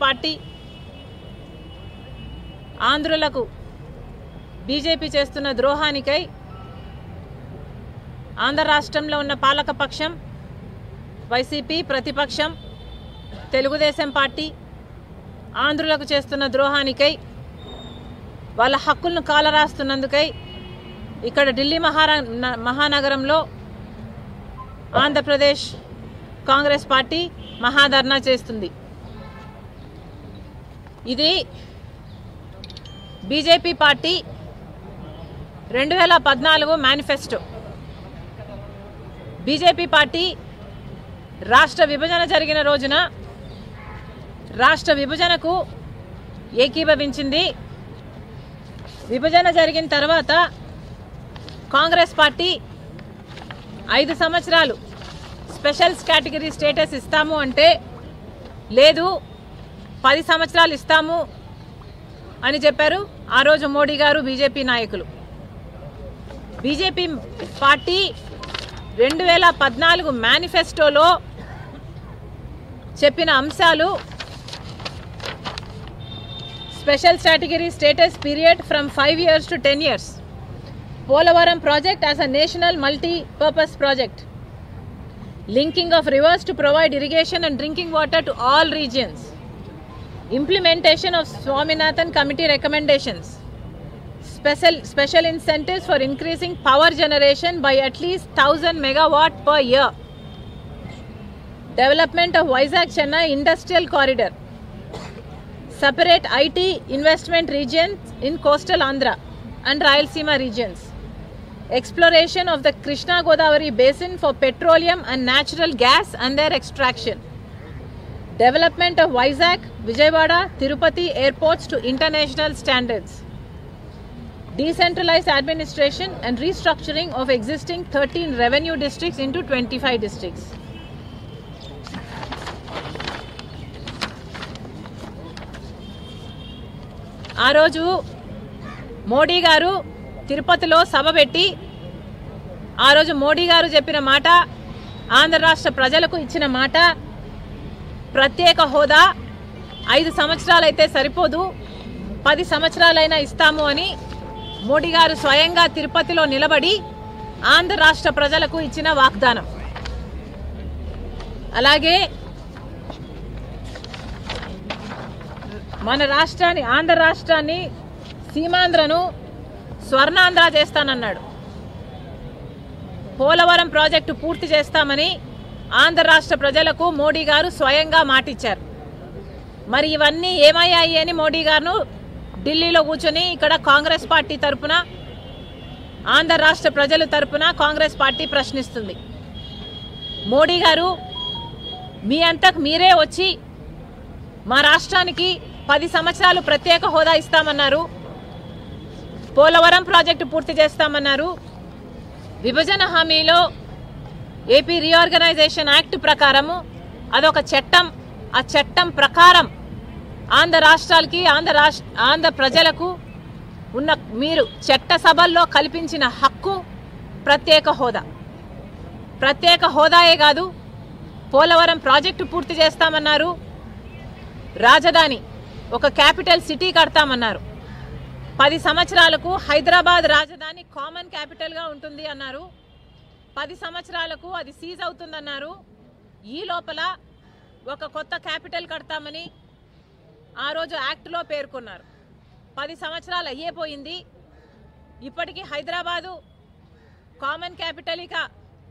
Party ఆంధ్రులకు BJP చేస్తున్న ద్రోహానికై ఆంధ్ర రాష్ట్రంలో ఉన్న పాలకపక్షం వైసీపీ, ప్రతిపక్షం తెలుగుదేశం పార్టీ ఆంధ్రులకు చేస్తున్న ద్రోహానికై వాళ్ళ హక్కులను కాలరాస్తున్నందుకై ఇక్కడ ఢిల్లీ మహానగరంలో ఆంధ్రప్రదేశ్ కాంగ్రెస్ పార్టీ మహాధర్నా చేస్తుంది. ఇది BJP party 2014 manifesto. BJP party రాష్ట్ర విభజన జరిగిన రోజున రాష్ట్ర విభజనకు ఏకీభవించింది. విభజన జరిగిన తర్వాత కాంగ్రెస్ పార్టీ 5 సంవత్సరాలు స్పెషల్ కేటగిరీ స్టేటస్ ఇస్తాము అంటే లేదు 10 సంవత్సరాలు ఇస్తాము అని చెప్పారు ఆ రోజు మోడీ గారు, బీజేపీ నాయకులు. బీజేపీ పార్టీ 2014 మేనిఫెస్టోలో చెప్పిన అంశాలు special category status period from 5 years to 10 years. Polavaram project as a national multi-purpose project. Linking of rivers to provide irrigation and drinking water to all regions. Implementation of Swaminathan Committee recommendations. Special incentives for increasing power generation by at least 1000 megawatt per year. Development of Vizag-Chennai Industrial Corridor. Separate IT investment regions in coastal Andhra and Rayalaseema regions. Exploration of the Krishna Godavari basin for petroleum and natural gas and their extraction. Development of Vizag, Vijayawada, Tirupati airports to international standards. Decentralized administration and restructuring of existing 13 revenue districts into 25 districts. ఆ రోజు మోడీ గారు తిరుపతిలో సభ పెట్టి ఆ రోజు మోడీ గారు చెప్పిన మాట, ఆంధ్ర రాష్ట్ర ప్రజలకు ఇచ్చిన మాట, ప్రత్యేక హోదా 5 సంవత్సరాలైతే సరిపోదు 10 సంవత్సరాలైనా ఇస్తాము అని మోడీ గారు స్వయంగా తిరుపతిలో నిలబడి ఆంధ్ర రాష్ట్ర ప్రజలకు ఇచ్చిన వాగ్దానం. అలాగే మన రాష్ట్రాన్ని, ఆంధ్ర రాష్ట్రాన్ని, సీమాంధ్రను స్వర్ణాంధ్ర చేస్తానన్నాడు. పోలవరం ప్రాజెక్టు పూర్తి చేస్తామని ఆంధ్ర రాష్ట్ర ప్రజలకు మోడీ గారు స్వయంగా మాటిచ్చారు. మరి ఇవన్నీ ఏమయ్యాయి అని మోడీ గారు ఢిల్లీలో కూర్చొని ఇక్కడ కాంగ్రెస్ పార్టీ తరపున, ఆంధ్ర రాష్ట్ర ప్రజల తరపున కాంగ్రెస్ పార్టీ ప్రశ్నిస్తుంది. మోడీ గారు మీ అంతకు మీరే వచ్చి మా రాష్ట్రానికి 10 సంవత్సరాలు ప్రత్యేక హోదా ఇస్తామన్నారు, పోలవరం ప్రాజెక్టు పూర్తి చేస్తామన్నారు, విభజన హామీలో ఏపీ రీఆర్గనైజేషన్ యాక్ట్ ప్రకారము అదొక చట్టం, ఆ చట్టం ప్రకారం ఆంధ్ర రాష్ట్రాలకి, ఆంధ్ర ప్రజలకు ఉన్న మీరు చట్టసభల్లో కల్పించిన హక్కు ప్రత్యేక హోదా. ప్రత్యేక హోదాయే కాదు, పోలవరం ప్రాజెక్టు పూర్తి చేస్తామన్నారు, రాజధాని ఒక క్యాపిటల్ సిటీ కడతామన్నారు, 10 సంవత్సరాలకు హైదరాబాద్ రాజధాని కామన్ క్యాపిటల్గా ఉంటుంది అన్నారు, 10 సంవత్సరాలకు అది సీజ్ అవుతుందన్నారు. ఈ లోపల ఒక కొత్త క్యాపిటల్ కడతామని ఆ రోజు యాక్ట్లో పేర్కొన్నారు. 10 సంవత్సరాలు అయ్యేపోయింది, ఇప్పటికీ హైదరాబాదు కామన్ క్యాపిటల్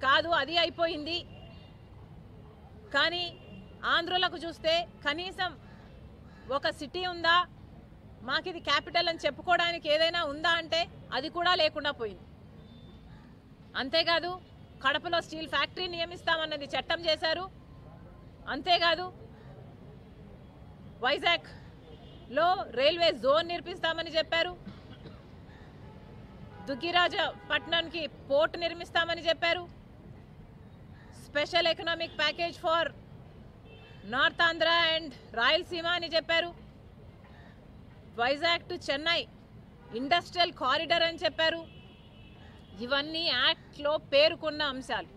కాదు, అది అయిపోయింది. కానీ ఆంధ్రులకు చూస్తే కనీసం ఒక సిటీ ఉందా, మాకు ఇది క్యాపిటల్ అని చెప్పుకోవడానికి ఏదైనా ఉందా అంటే అది కూడా లేకుండా పోయింది. అంతేకాదు కడపలో స్టీల్ ఫ్యాక్టరీ నియమిస్తామన్నది చట్టం చేశారు. అంతేకాదు వైజాగ్లో రైల్వే జోన్ నిర్మిస్తామని చెప్పారు, దుగ్గిరాజపట్నంకి పోర్ట్ నిర్మిస్తామని చెప్పారు, special economic package for north Andhra and Rayalaseema అని చెప్పారు, Vizag to Chennai industrial corridor అని చెప్పారు. ఇవన్నీ యాక్ట్లో పేర్కొన్న అంశాలు.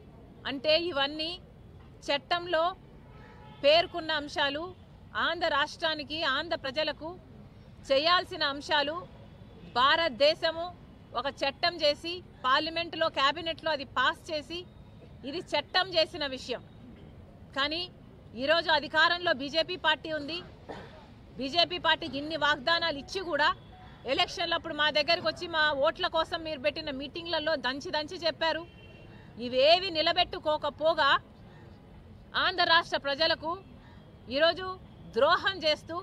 అంటే ఇవన్నీ చట్టంలో పేర్కొన్న అంశాలు. ఆంధ్ర రాష్ట్రానికి ఆంధ్ర ప్రజలకు చేయాల్సిన అంశాలు భారతదేశము ఒక చట్టం చేసి పార్లమెంటులో క్యాబినెట్లో అది పాస్ చేసి ఇది చట్టం చేసిన విషయం. కానీ ఈరోజు అధికారంలో బీజేపీ పార్టీ ఉంది. బీజేపీ పార్టీకి ఇన్ని వాగ్దానాలు ఇచ్చి కూడా ఎలక్షన్లప్పుడు మా దగ్గరికి వచ్చి మా ఓట్ల కోసం మీరు పెట్టిన మీటింగ్లలో దంచి చెప్పారు. ఇవేవి నిలబెట్టుకోకపోగా ఆంధ్ర రాష్ట్ర ప్రజలకు ఈరోజు ద్రోహం చేస్తూ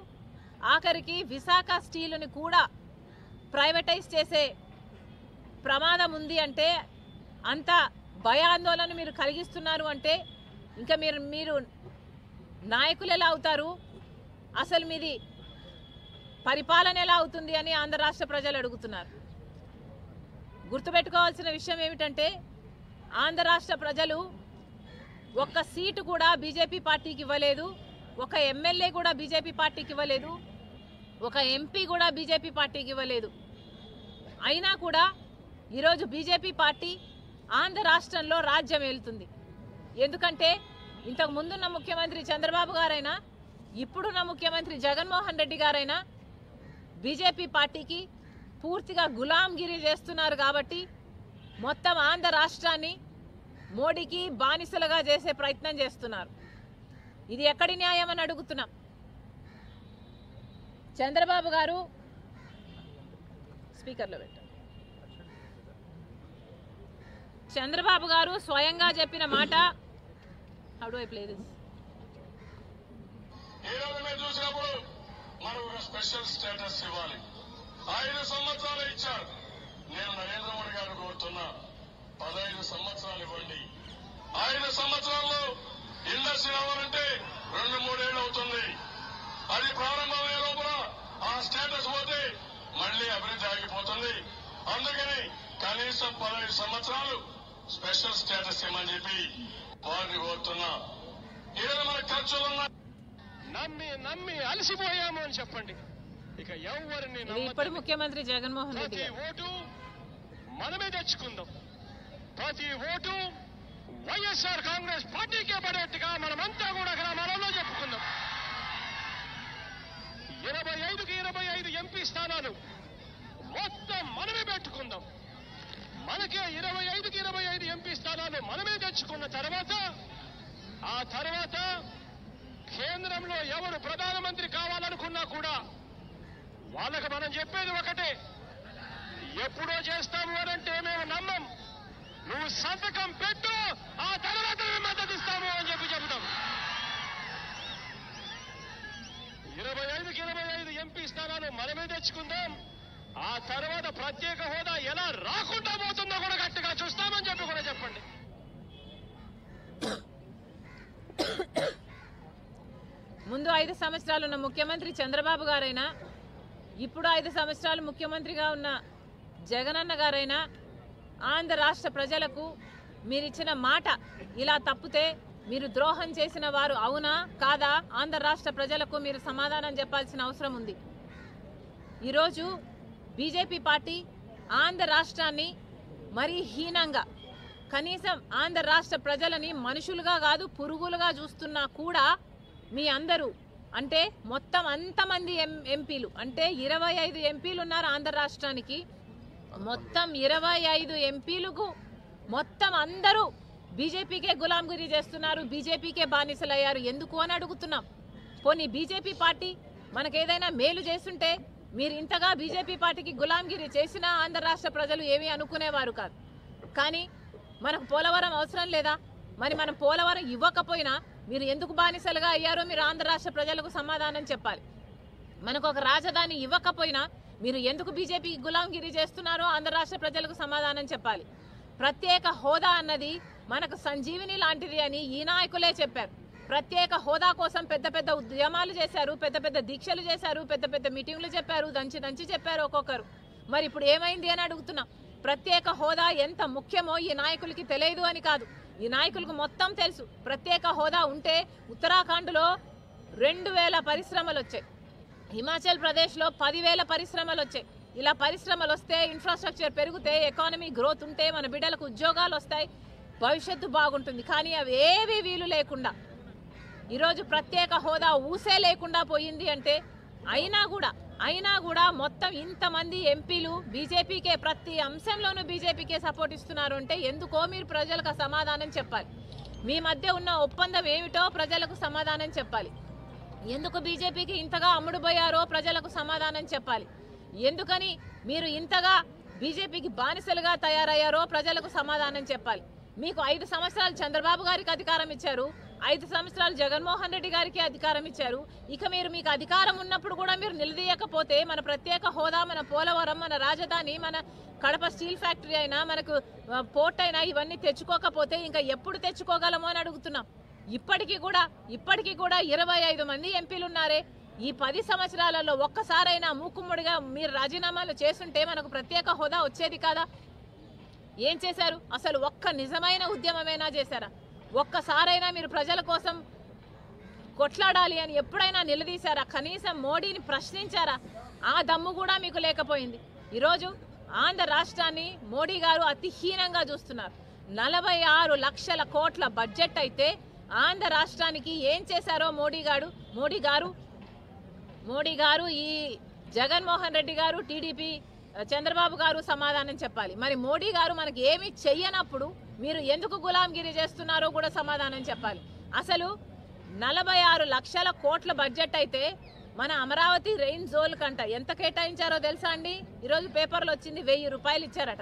ఆఖరికి విశాఖ స్టీలుని కూడా ప్రైవేటైజ్ చేసే ప్రమాదం ఉంది అంటే, అంత భయాందోళన మీరు కలిగిస్తున్నారు అంటే ఇంకా మీరు నాయకులు ఎలా అవుతారు, అసలు మీది పరిపాలన ఎలా అవుతుంది అని ఆంధ్ర రాష్ట్ర ప్రజలు అడుగుతున్నారు. గుర్తుపెట్టుకోవాల్సిన విషయం ఏమిటంటే, ఆంధ్ర రాష్ట్ర ప్రజలు ఒక్క సీటు కూడా బీజేపీ పార్టీకి ఇవ్వలేదు, ఒక ఎమ్మెల్యే కూడా బీజేపీ పార్టీకి ఇవ్వలేదు, ఒక ఎంపీ కూడా బీజేపీ పార్టీకి ఇవ్వలేదు. అయినా కూడా ఈరోజు బీజేపీ పార్టీ ఆంధ్ర రాష్ట్రంలో రాజ్యం ఏలుతుంది. ఎందుకంటే ఇంతకు ముందున్న ముఖ్యమంత్రి చంద్రబాబు గారైనా ఇప్పుడున్న ముఖ్యమంత్రి జగన్మోహన్ రెడ్డి గారైనా బీజేపీ పార్టీకి పూర్తిగా గులాంగిరి చేస్తున్నారు. కాబట్టి మొత్తం ఆంధ్ర రాష్ట్రాన్ని మోడీకి బానిసలుగా చేసే ప్రయత్నం చేస్తున్నారు. ఇది ఎక్కడి న్యాయం అని అడుగుతున్నాం. చంద్రబాబు గారు స్పీకర్లో పెట్టారు. చంద్రబాబు గారు స్వయంగా చెప్పిన మాట, how do I play this? చూసినప్పుడు మనం స్పెషల్ స్టేటస్ ఇవ్వాలి. 5 సంవత్సరాలు ఇచ్చారు. నేను నరేంద్ర మోడీ గారు కోరుతున్నా, 15 సంవత్సరాలు ఇవ్వండి. 5 సంవత్సరాల్లో ఇండస్ట్రీ అవ్వాలంటే 2-3 ఏళ్ళు అవుతుంది. అది ప్రారంభమయ్యే లోపల ఆ స్టేటస్ పోతే మళ్లీ అభివృద్ధి ఆగిపోతుంది. అందుకని కనీసం 15 సంవత్సరాలు స్పెషల్ స్టేటస్ ఇవ్వమని చెప్పి వారిని కోరుతున్నా. ఈరోజు మన ఖర్చులున్నా నమ్మి అలసిపోయాము అని చెప్పండి. ఇక ఎవరిని ఇప్పుడు ముఖ్యమంత్రి జగన్మోహన్ రెడ్డి ప్రతి ఓటు మనమే తెచ్చుకుందాం. ప్రతి ఓటు వైఎస్ఆర్ కాంగ్రెస్ పార్టీకే పడేట్టుగా మనమంతా కూడా గ్రామాలలో చెప్పుకుందాం. 25కి 25 ఎంపీ స్థానాలు మొత్తం మనమే పెట్టుకుందాం. మనకే 25కి 25 ఎంపీ స్థానాలు మనమే తెచ్చుకున్న తర్వాత ఆ తర్వాత కేంద్రంలో ఎవరు ప్రధానమంత్రి కావాలనుకున్నా కూడా వాళ్ళకి మనం చెప్పేది ఒకటే, ఎప్పుడో చేస్తాము అనంటే మేము నమ్మం. నువ్వు సంతకం పెట్టు, ఆ తర్వాత మేము మద్దతు ఇస్తాము అని చెప్పి చెబుతాం. 25కి 25 ఎంపీ స్థానాలు మనమే తెచ్చుకుందాం. ఆ తర్వాత ప్రత్యేక హోదా ఎలా రాకుండా పోతుందో కూడా గట్టిగా చూస్తామని చెప్పి కూడా చెప్పండి. ముందు 5 సంవత్సరాలు ఉన్న ముఖ్యమంత్రి చంద్రబాబు గారైనా, ఇప్పుడు 5 సంవత్సరాలు ముఖ్యమంత్రిగా ఉన్న జగనన్న గారైనా ఆంధ్ర రాష్ట్ర ప్రజలకు మీరిచ్చిన మాట ఇలా తప్పితే మీరు ద్రోహం చేసిన వారు అవునా కాదా ఆంధ్ర రాష్ట్ర ప్రజలకు మీరు సమాధానం చెప్పాల్సిన అవసరం ఉంది. ఈరోజు బీజేపీ పార్టీ ఆంధ్ర రాష్ట్రాన్ని మరీ హీనంగా, కనీసం ఆంధ్ర రాష్ట్ర ప్రజలని మనుషులుగా కాదు పురుగులుగా చూస్తున్నా కూడా మీ అందరూ అంటే మొత్తం అంతమంది ఎంపీలు అంటే 25 ఎంపీలు ఉన్నారు ఆంధ్ర రాష్ట్రానికి. మొత్తం 25 ఎంపీలకు మొత్తం అందరూ బీజేపీకే గులాంగిరి చేస్తున్నారు, బీజేపీకే బానిసలయ్యారు. ఎందుకు అని అడుగుతున్నాం. పోనీ బీజేపీ పార్టీ మనకేదైనా మేలు చేస్తుంటే మీరు ఇంతగా బీజేపీ పార్టీకి గులాంగిరి చేసినా ఆంధ్ర రాష్ట్ర ప్రజలు ఏమీ అనుకునేవారు కాదు. కానీ మనకు పోలవరం అవసరం లేదా? మరి మనం పోలవరం ఇవ్వకపోయినా మీరు ఎందుకు బానిసలుగా అయ్యారో మీరు ఆంధ్ర రాష్ట్ర ప్రజలకు సమాధానం చెప్పాలి. మనకు ఒక రాజధాని ఇవ్వకపోయినా మీరు ఎందుకు బీజేపీకి గులాంగిరి చేస్తున్నారో ఆంధ్ర రాష్ట్ర ప్రజలకు సమాధానం చెప్పాలి. ప్రత్యేక హోదా అన్నది మనకు సంజీవిని లాంటిది అని ఈ నాయకులే చెప్పారు. ప్రత్యేక హోదా కోసం పెద్ద పెద్ద ఉద్యమాలు చేశారు, పెద్ద పెద్ద దీక్షలు చేశారు, పెద్ద పెద్ద మీటింగ్లు చెప్పారు, దంచి చెప్పారు ఒక్కొక్కరు. మరి ఇప్పుడు ఏమైంది అని అడుగుతున్నాం. ప్రత్యేక హోదా ఎంత ముఖ్యమో ఈ నాయకులకి తెలియదు అని కాదు, ఈ నాయకులకు మొత్తం తెలుసు. ప్రత్యేక హోదా ఉంటే ఉత్తరాఖండ్లో 2000 పరిశ్రమలు వచ్చాయి, హిమాచల్ ప్రదేశ్లో 10,000 పరిశ్రమలు వచ్చాయి. ఇలా పరిశ్రమలు వస్తే, ఇన్ఫ్రాస్ట్రక్చర్ పెరిగితే, ఎకానమీ గ్రోత్ ఉంటే మన బిడ్డలకు ఉద్యోగాలు వస్తాయి, భవిష్యత్తు బాగుంటుంది. కానీ అవి ఏవి వీలు లేకుండా ఈరోజు ప్రత్యేక హోదా ఊసే లేకుండా పోయింది అంటే అయినా కూడా మొత్తం ఇంతమంది ఎంపీలు బీజేపీకే ప్రతి అంశంలోనూ బీజేపీకే సపోర్ట్ ఇస్తున్నారు అంటే ఎందుకో మీరు ప్రజలకు సమాధానం చెప్పాలి. మీ మధ్య ఉన్న ఒప్పందం ఏమిటో ప్రజలకు సమాధానం చెప్పాలి. ఎందుకు బీజేపీకి ఇంతగా అమ్ముడుపోయారో ప్రజలకు సమాధానం చెప్పాలి. ఎందుకని మీరు ఇంతగా బీజేపీకి బానిసలుగా తయారయ్యారో ప్రజలకు సమాధానం చెప్పాలి. మీకు 5 సంవత్సరాలు చంద్రబాబు గారికి అధికారం ఇచ్చారు, 5 సంవత్సరాలు జగన్మోహన్ రెడ్డి గారికి అధికారం ఇచ్చారు. ఇక మీకు అధికారం ఉన్నప్పుడు కూడా మీరు నిలదీయకపోతే మన ప్రత్యేక హోదా, మన పోలవరం, మన రాజధాని, మన కడప స్టీల్ ఫ్యాక్టరీ అయినా, మనకు పోర్ట్ అయినా ఇవన్నీ తెచ్చుకోకపోతే ఇంకా ఎప్పుడు తెచ్చుకోగలమో అని అడుగుతున్నాం. ఇప్పటికీ కూడా 25 మంది ఎంపీలు ఉన్నారే. ఈ 10 సంవత్సరాలలో ఒక్కసారైనా మూకుమ్మడిగా మీరు రాజీనామాలు చేస్తుంటే మనకు ప్రత్యేక హోదా వచ్చేది కాదా? ఏం చేశారు? అసలు ఒక్క నిజమైన ఉద్యమమైనా చేశారా? ఒక్కసారైనా మీరు ప్రజల కోసం కొట్లాడాలి అని ఎప్పుడైనా నిలదీశారా? కనీసం మోడీని ప్రశ్నించారా? ఆ దమ్ము కూడా మీకు లేకపోయింది. ఈరోజు ఆంధ్ర రాష్ట్రాన్ని మోడీ గారు అతిహీనంగా చూస్తున్నారు. 46 లక్షల కోట్ల బడ్జెట్ అయితే ఆంధ్ర రాష్ట్రానికి ఏం చేశారో మోడీ గారు ఈ జగన్మోహన్ రెడ్డి గారు, టీడీపీ చంద్రబాబు గారు సమాధానం చెప్పాలి. మరి మోడీ గారు మనకి ఏమి చెయ్యనప్పుడు మీరు ఎందుకు గులాంగిరి చేస్తున్నారో కూడా సమాధానం చెప్పాలి. అసలు 46 లక్షల కోట్ల బడ్జెట్ అయితే మన అమరావతి రెయిన్ జోన్ కంట ఎంత కేటాయించారో తెలుసా అండి? ఈరోజు పేపర్లో వచ్చింది 1000 రూపాయలు ఇచ్చారట.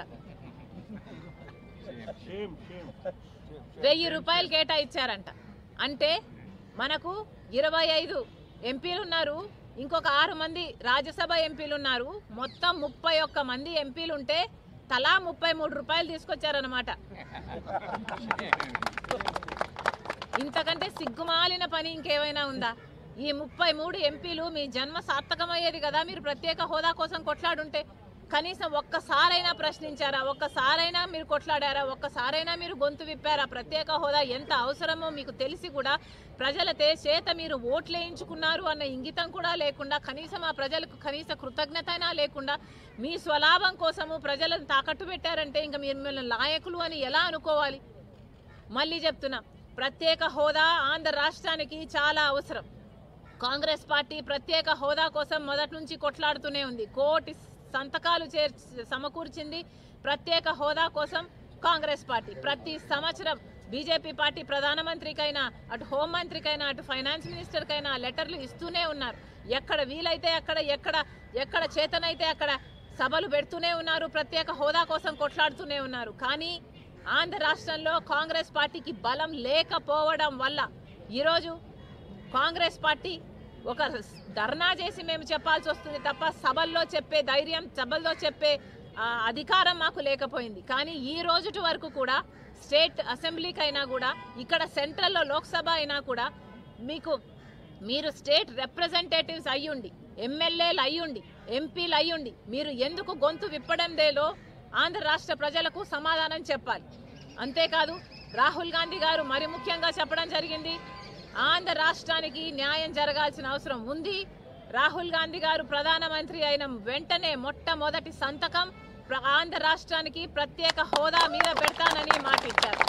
1000 రూపాయలు కేటాయించారంట. అంటే మనకు 25 ఎంపీలు ఉన్నారు, ఇంకొక 6 మంది రాజ్యసభ ఎంపీలు ఉన్నారు. మొత్తం 31 మంది ఎంపీలు ఉంటే తలా 33 రూపాయలు తీసుకొచ్చారనమాట. ఇంతకంటే సిగ్గుమాలిన పని ఇంకేమైనా ఉందా? ఈ 33 ఎంపీలు మీ జన్మ సార్థకమయ్యేది కదా మీరు ప్రత్యేక హోదా కోసం కొట్లాడుంటే. కనీసం ఒక్కసారైనా ప్రశ్నించారా? ఒక్కసారైనా మీరు కొట్లాడారా? ఒక్కసారైనా మీరు గొంతు విప్పారా? ప్రత్యేక హోదా ఎంత అవసరమో మీకు తెలిసి కూడా ప్రజల చేత మీరు ఓట్లేయించుకున్నారు అన్న ఇంగితం కూడా లేకుండా, కనీసం ఆ ప్రజలకు కనీస కృతజ్ఞత అయినా లేకుండా మీ స్వలాభం కోసము ప్రజలను తాకట్టు పెట్టారంటే ఇంకా మిమ్మల్ని నాయకులు అని ఎలా అనుకోవాలి? మళ్ళీ చెప్తున్నా, ప్రత్యేక హోదా ఆంధ్ర రాష్ట్రానికి చాలా అవసరం. కాంగ్రెస్ పార్టీ ప్రత్యేక హోదా కోసం మొదటి నుంచి కొట్లాడుతూనే ఉంది. కోటి సంతకాలు సమకూర్చింది ప్రత్యేక హోదా కోసం కాంగ్రెస్ పార్టీ. ప్రతి సంవత్సరం బీజేపీ పార్టీ ప్రధానమంత్రికైనా, అటు హోంమంత్రికైనా, అటు ఫైనాన్స్ మినిస్టర్కైనా లెటర్లు ఇస్తూనే ఉన్నారు. ఎక్కడ వీలైతే ఎక్కడ చేతనైతే అక్కడ సభలు పెడుతూనే ఉన్నారు, ప్రత్యేక హోదా కోసం కొట్లాడుతూనే ఉన్నారు. కానీ ఆంధ్ర రాష్ట్రంలో కాంగ్రెస్ పార్టీకి బలం లేకపోవడం వల్ల ఈరోజు కాంగ్రెస్ పార్టీ ఒక ధర్నా చేసి మేము చెప్పాల్సి వస్తుంది తప్ప సభల్లో చెప్పే ధైర్యం, సభల్లో చెప్పే అధికారం మాకు లేకపోయింది. కానీ ఈ రోజుటి వరకు కూడా స్టేట్ అసెంబ్లీకైనా కూడా, ఇక్కడ సెంట్రల్లో లోక్సభ అయినా కూడా మీరు స్టేట్ రిప్రజెంటేటివ్స్ అయ్యుండి, ఎమ్మెల్యేలు అయ్యుండి, ఎంపీలు అయ్యుండి మీరు ఎందుకు గొంతు విప్పడం లేదో ఆంధ్ర రాష్ట్ర ప్రజలకు సమాధానం చెప్పాలి. అంతేకాదు రాహుల్ గాంధీ గారు మరి ముఖ్యంగా చెప్పడం జరిగింది, ఆంధ్ర రాష్ట్రానికి న్యాయం జరగాల్సిన అవసరం ఉంది. రాహుల్ గాంధీ గారు ప్రధానమంత్రి అయిన వెంటనే మొట్టమొదటి సంతకం ఆంధ్ర రాష్ట్రానికి ప్రత్యేక హోదా మీద పెడతానని మాట ఇచ్చారు.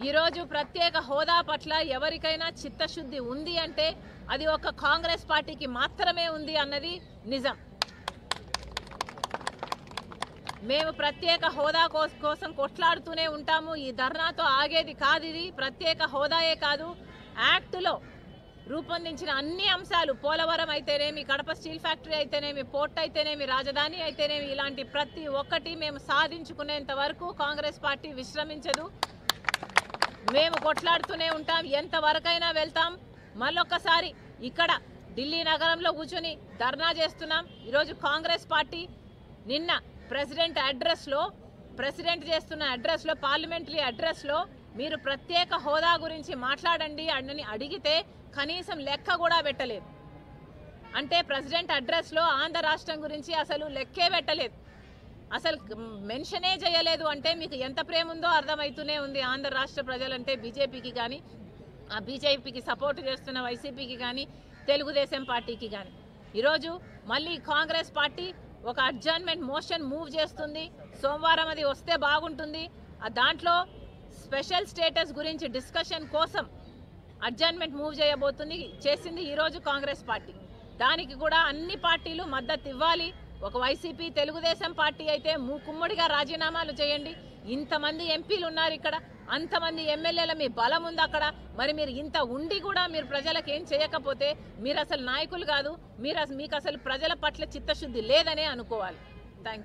ఈరోజు ప్రత్యేక హోదా పట్ల ఎవరికైనా చిత్తశుద్ధి ఉంది అంటే అది ఒక కాంగ్రెస్ పార్టీకి మాత్రమే ఉంది అన్నది నిజం. మేము ప్రత్యేక హోదా కోసం కొట్లాడుతూనే ఉంటాము. ఈ ధర్నాతో ఆగేది కాదు. ఇది ప్రత్యేక హోదాయే కాదు, యాక్టులో రూపొందించిన అన్ని అంశాలు, పోలవరం అయితేనేమి, కడప స్టీల్ ఫ్యాక్టరీ అయితేనేమి, పోర్ట్ అయితేనేమి, రాజధాని అయితేనేమి, ఇలాంటి ప్రతి ఒక్కటి మేము సాధించుకునేంత వరకు కాంగ్రెస్ పార్టీ విశ్రమించదు. మేము కొట్లాడుతూనే ఉంటాం, ఎంతవరకైనా వెళ్తాం. మళ్ళొక్కసారి ఇక్కడ ఢిల్లీ నగరంలో కూర్చొని ధర్నా చేస్తున్నాం. ఈరోజు కాంగ్రెస్ పార్టీ నిన్న ప్రెసిడెంట్ చేస్తున్న అడ్రస్లో, పార్లమెంటరీ అడ్రస్లో మీరు ప్రత్యేక హోదా గురించి మాట్లాడండి అని అడిగితే కనీసం లెక్క కూడా పెట్టలేదు. అంటే ప్రెసిడెంట్ అడ్రస్లో ఆంధ్ర రాష్ట్రం గురించి అసలు లెక్కే పెట్టలేదు, అసలు మెన్షనే చేయలేదు. అంటే మీకు ఎంత ప్రేమ ఉందో అర్థమవుతూనే ఉంది ఆంధ్ర రాష్ట్ర ప్రజలంటే బీజేపీకి కానీ, ఆ బీజేపీకి సపోర్ట్ చేస్తున్న వైసీపీకి కానీ, తెలుగుదేశం పార్టీకి కానీ. ఈరోజు మళ్ళీ కాంగ్రెస్ పార్టీ ఒక అడ్జర్న్మెంట్ మోషన్ మూవ్ చేస్తుంది. సోమవారం అది వస్తే బాగుంటుంది. దాంట్లో స్పెషల్ స్టేటస్ గురించి డిస్కషన్ కోసం అడ్జర్న్మెంట్ మూవ్ చేసింది ఈరోజు కాంగ్రెస్ పార్టీ. దానికి కూడా అన్ని పార్టీలు మద్దతు ఇవ్వాలి. ఒక వైసీపీ తెలుగుదేశం పార్టీ అయితే కుమ్ముడిగా రాజీనామాలు చేయండి. ఇంతమంది ఎంపీలు ఉన్నారు ఇక్కడ, అంతమంది ఎమ్మెల్యేల మీ బలం ఉంది అక్కడ. మరి మీరు ఇంత ఉండి కూడా మీరు ప్రజలకు ఏం చేయకపోతే మీరు అసలు నాయకులు కాదు, మీకు అసలు ప్రజల పట్ల చిత్తశుద్ధి లేదనే అనుకోవాలి. Thank you.